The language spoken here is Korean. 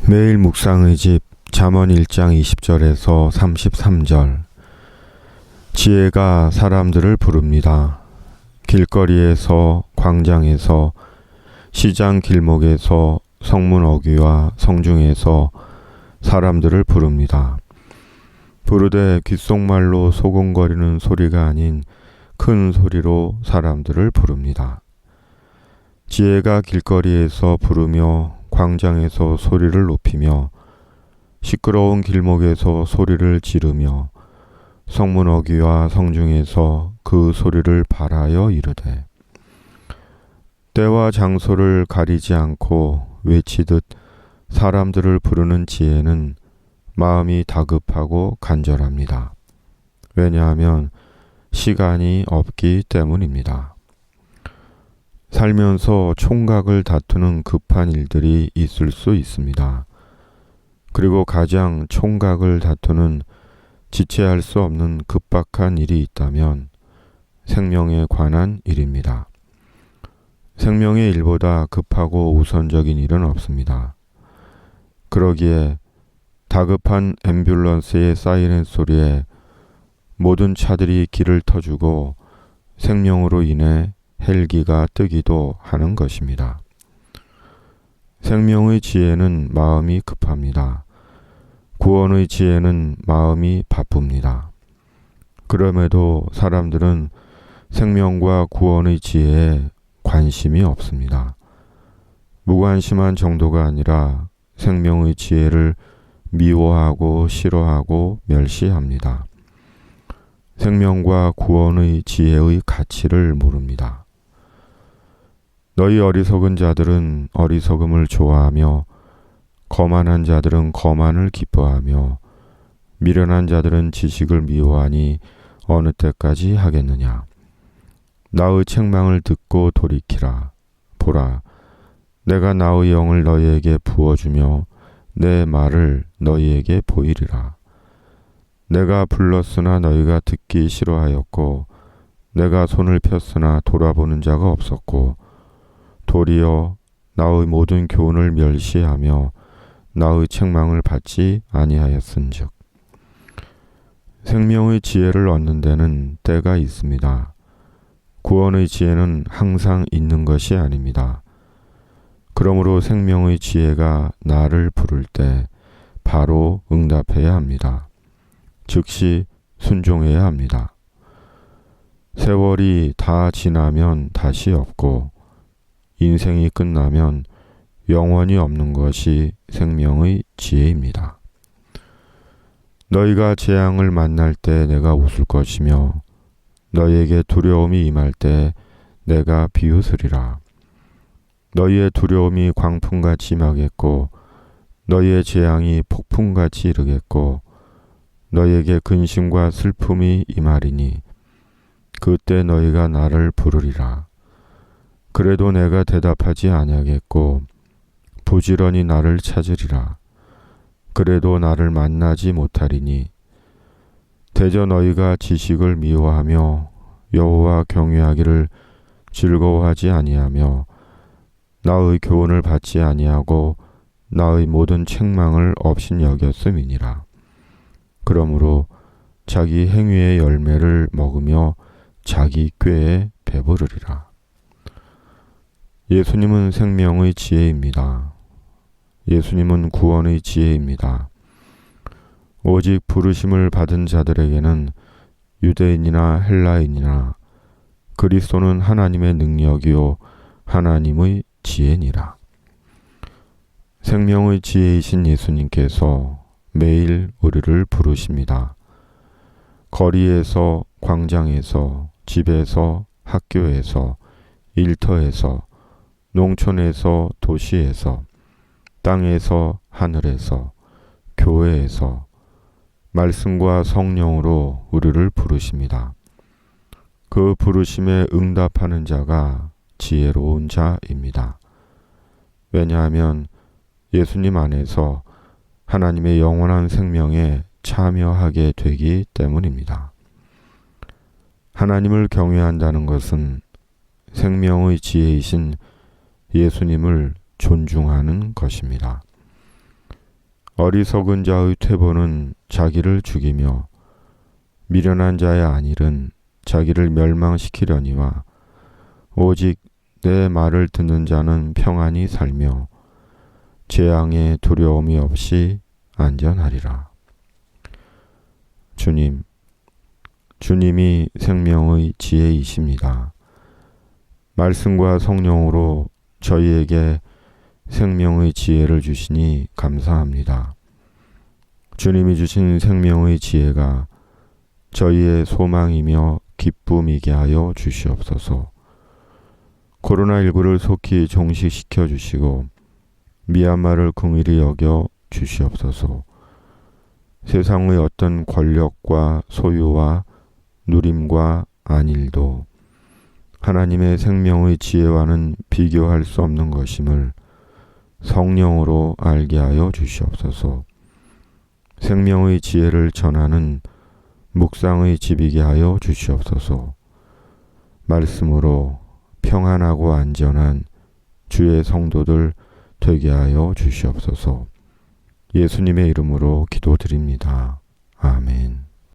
매일 묵상의 집 잠언 1장 20절에서 33절. 지혜가 사람들을 부릅니다. 길거리에서, 광장에서, 시장 길목에서, 성문 어귀와 성중에서 사람들을 부릅니다. 부르되 귓속말로 소곤거리는 소리가 아닌 큰 소리로 사람들을 부릅니다. 지혜가 길거리에서 부르며 광장에서 소리를 높이며 시끄러운 길목에서 소리를 지르며 성문 어귀와 성중에서 그 소리를 발하여 이르되, 때와 장소를 가리지 않고 외치듯 사람들을 부르는 지혜는 마음이 다급하고 간절합니다. 왜냐하면 시간이 없기 때문입니다. 살면서 총각을 다투는 급한 일들이 있을 수 있습니다. 그리고 가장 총각을 다투는 지체할 수 없는 급박한 일이 있다면 생명에 관한 일입니다. 생명의 일보다 급하고 우선적인 일은 없습니다. 그러기에 다급한 앰뷸런스의 사이렌 소리에 모든 차들이 길을 터주고 생명으로 인해 헬기가 뜨기도 하는 것입니다. 생명의 지혜는 마음이 급합니다. 구원의 지혜는 마음이 바쁩니다. 그럼에도 사람들은 생명과 구원의 지혜에 관심이 없습니다. 무관심한 정도가 아니라 생명의 지혜를 미워하고 싫어하고 멸시합니다. 생명과 구원의 지혜의 가치를 모릅니다. 너희 어리석은 자들은 어리석음을 좋아하며 거만한 자들은 거만을 기뻐하며 미련한 자들은 지식을 미워하니 어느 때까지 하겠느냐. 나의 책망을 듣고 돌이키라. 보라, 내가 나의 영을 너희에게 부어주며 내 말을 너희에게 보이리라. 내가 불렀으나 너희가 듣기 싫어하였고 내가 손을 폈으나 돌아보는 자가 없었고 도리어 나의 모든 교훈을 멸시하며 나의 책망을 받지 아니하였은즉. 생명의 지혜를 얻는 데는 때가 있습니다. 구원의 지혜는 항상 있는 것이 아닙니다. 그러므로 생명의 지혜가 나를 부를 때 바로 응답해야 합니다. 즉시 순종해야 합니다. 세월이 다 지나면 다시 없고 인생이 끝나면 영원히 없는 것이 생명의 지혜입니다. 너희가 재앙을 만날 때 내가 웃을 것이며 너희에게 두려움이 임할 때 내가 비웃으리라. 너희의 두려움이 광풍같이 임하겠고 너희의 재앙이 폭풍같이 이르겠고 너희에게 근심과 슬픔이 임하리니 그때 너희가 나를 부르리라. 그래도 내가 대답하지 아니하겠고 부지런히 나를 찾으리라. 그래도 나를 만나지 못하리니 대저 너희가 지식을 미워하며 여호와 경외하기를 즐거워하지 아니하며 나의 교훈을 받지 아니하고 나의 모든 책망을 업신여겼음이니라. 그러므로 자기 행위의 열매를 먹으며 자기 꾀에 배부르리라. 예수님은 생명의 지혜입니다. 예수님은 구원의 지혜입니다. 오직 부르심을 받은 자들에게는 유대인이나 헬라인이나 그리스도는 하나님의 능력이요 하나님의 지혜니라. 생명의 지혜이신 예수님께서 매일 우리를 부르십니다. 거리에서, 광장에서, 집에서, 학교에서, 일터에서, 농촌에서, 도시에서, 땅에서, 하늘에서, 교회에서 말씀과 성령으로 우리를 부르십니다. 그 부르심에 응답하는 자가 지혜로운 자입니다. 왜냐하면 예수님 안에서 하나님의 영원한 생명에 참여하게 되기 때문입니다. 하나님을 경외한다는 것은 생명의 지혜이신 예수님을 존중하는 것입니다. 어리석은 자의 퇴보는 자기를 죽이며 미련한 자의 안일은 자기를 멸망시키려니와 오직 내 말을 듣는 자는 평안히 살며 재앙에 두려움이 없이 안전하리라. 주님이 생명의 지혜이십니다. 말씀과 성령으로 저희에게 생명의 지혜를 주시니 감사합니다. 주님이 주신 생명의 지혜가 저희의 소망이며 기쁨이게 하여 주시옵소서. 코로나19를 속히 종식시켜 주시고 미얀마를 긍휼히 여겨 주시옵소서. 세상의 어떤 권력과 소유와 누림과 안일도 하나님의 생명의 지혜와는 비교할 수 없는 것임을 성령으로 알게 하여 주시옵소서. 생명의 지혜를 전하는 묵상의 집이게 하여 주시옵소서. 말씀으로 평안하고 안전한 주의 성도들 되게 하여 주시옵소서. 예수님의 이름으로 기도드립니다. 아멘.